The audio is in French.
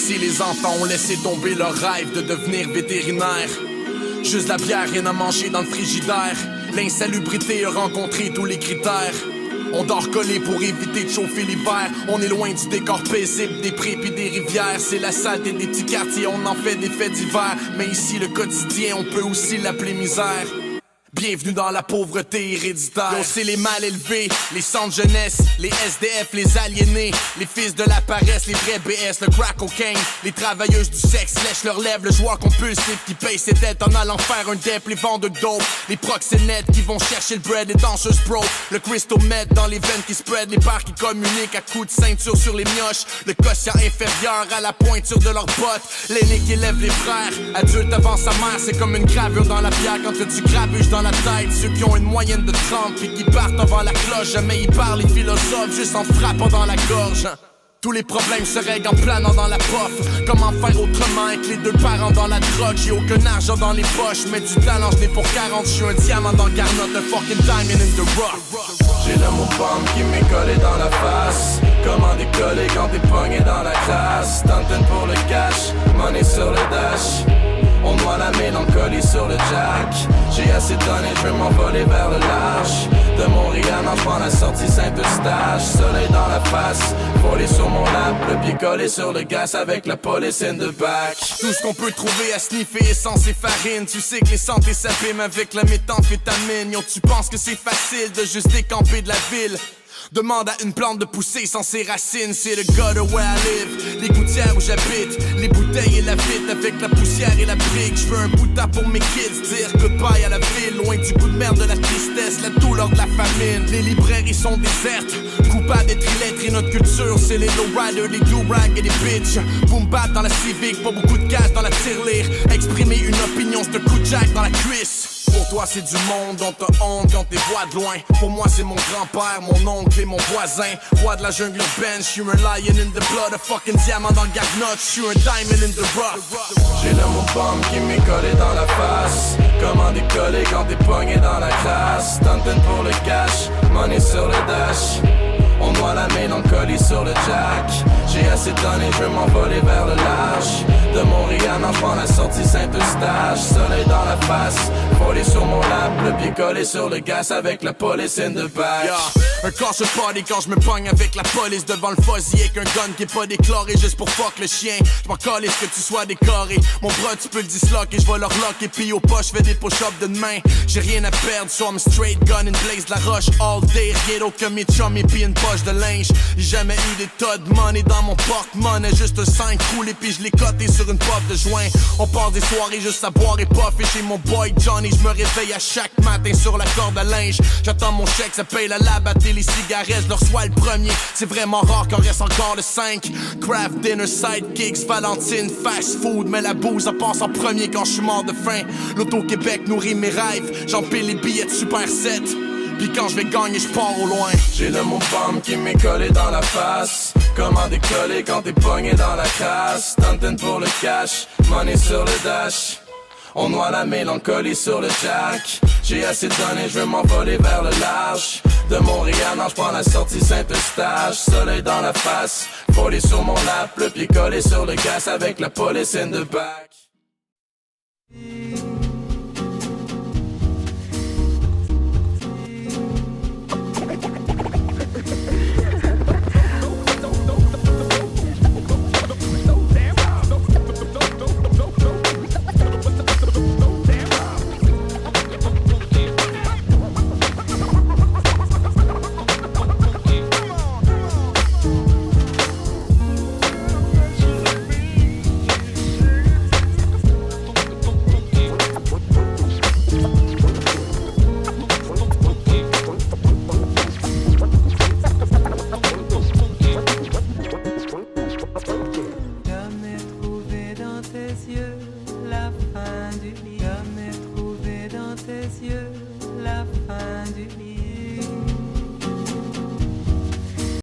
Ici les enfants ont laissé tomber leur rêve de devenir vétérinaire. Juste la bière, rien à manger dans le frigidaire. L'insalubrité a rencontré tous les critères. On dort collé pour éviter de chauffer l'hiver. On est loin du décor paisible des prés pis des rivières. C'est la saleté des petits quartiers, on en fait des faits divers. Mais ici le quotidien, on peut aussi l'appeler misère. Bienvenue dans la pauvreté héréditaire. Yo, c'est les mal élevés, les centres jeunesse, les SDF, les aliénés, les fils de la paresse, les vrais BS, le crack cocaine, les travailleuses du sexe lèchent leurs lèvres, le joueur compulsif qui paye ses dettes en allant faire un dep, les vendeurs de dope, les proxénètes qui vont chercher le bread, les danseuses pro, le crystal meth dans les veines qui spread, les bars qui communiquent à coups de ceinture sur les mioches, le quotient inférieur à la pointure de leurs bottes, l'aîné qui élève les frères, adulte avant sa mère, c'est comme une gravure dans la bière quand tu grabuches dans la tête. Ceux qui ont une moyenne de 30 puis qui partent avant la cloche, jamais ils parlent les philosophes juste en frappant dans la gorge. Tous les problèmes se règlent en planant dans la pof. Comment faire autrement avec les deux parents dans la drogue? J'ai aucun argent dans les poches, mais du talent j'en ai pour 40. J'suis un diamant dans le garnotte, un fucking diamond in the rough. J'ai le mot pomme qui m'est collé dans la face. Comment décoller quand t'es pogné dans la classe? Tantin pour le cash, money sur le dash. On noie la mélancolie sur le jack. J'ai assez donné, je veux m'envoler vers le large. De Montréal, en prends la sortie Saint-Eustache. Soleil dans la face, volé sur mon lap. Le pied collé sur le gaz avec la police in the back. Tout ce qu'on peut trouver à sniffer, essence et farine. Tu sais que les santé s'abîment avec la méthamphétamine. Yo, tu penses que c'est facile de juste décamper de la ville? Demande à une plante de pousser sans ses racines. C'est le gutter where I live, les gouttières où j'habite, les bouteilles et la vitre avec la poussière et la brique. J'veux un bout de temps pour mes kids, dire goodbye à la ville. Loin du coup de merde, de la tristesse, la douleur de la famine. Les librairies sont désertes, coupables d'être illettrés. Notre culture c'est les lowriders, les do-rag et les bitches. Boom bap dans la civique, pas beaucoup de cash dans la tirelire. Exprimer une opinion, c'est un coup de jack dans la cuisse. Pour toi c'est du monde dont t'as honte quand t'es voix de loin. Pour moi c'est mon grand-père, mon oncle et mon voisin. Roi de la jungle urbaine, j'suis un lion in the blood. Un fucking diamant dans le garnotte, j'suis un diamond in the rough. J'ai le mot pomme qui m'est collé dans la face. Comment décoller quand t'es pogné dans la crasse? Tantin pour le cash, money sur le dash. On noie la mélancolie sur le jack. J'ai assez donné, je veux m'envoler vers le large. De Montréal, en prends la sortie Saint-Eustache. Soleil dans la face, volé sur mon lap. Le pied collé sur le gaz avec la police in the back. Un corps se party quand je me pogne avec la police devant le fuzzy avec un gun qui est pas déclaré juste pour fuck le chien. J'm'en calisse que tu sois décoré. Mon bras tu peux le disloquer, j'vais leur locker puis au poche j'fais des push-ups de demain. J'ai rien à perdre, so I'm straight gun and blaze la roche all day. Rien d'autre que mes chums et puis une poche de linge. J'ai jamais eu des tas de money dans mon porte-monnaie. Juste un 5 roulé puis je l'ai coté sur une pop de joint. On passe des soirées juste à boire et puffer chez mon boy Johnny. Je me réveille à chaque matin sur la corde à linge. J'attends mon chèque, ça paye la lab à les cigarettes, je leur sois le premier. C'est vraiment rare qu'on reste encore le 5. Craft dinner, sidekicks, Valentine, fast food. Mais la bouse, elle passe en premier quand je suis mort de faim. L'Auto-Québec nourrit mes rêves. J'empile les billets de Super 7. Puis quand je vais gagner, je pars au loin. J'ai le mot pomme qui m'est collé dans la face. Comment décoller quand t'es pogné dans la crasse? Tantin pour le cash, money sur le dash. On noie la mélancolie sur le jack. J'ai assez donné, je veux m'envoler vers le large. De Montréal, non, j'prends la sortie Saint-Eustache. Soleil dans la face, volé sur mon lap. Le pied collé sur le gaz avec la police in the back.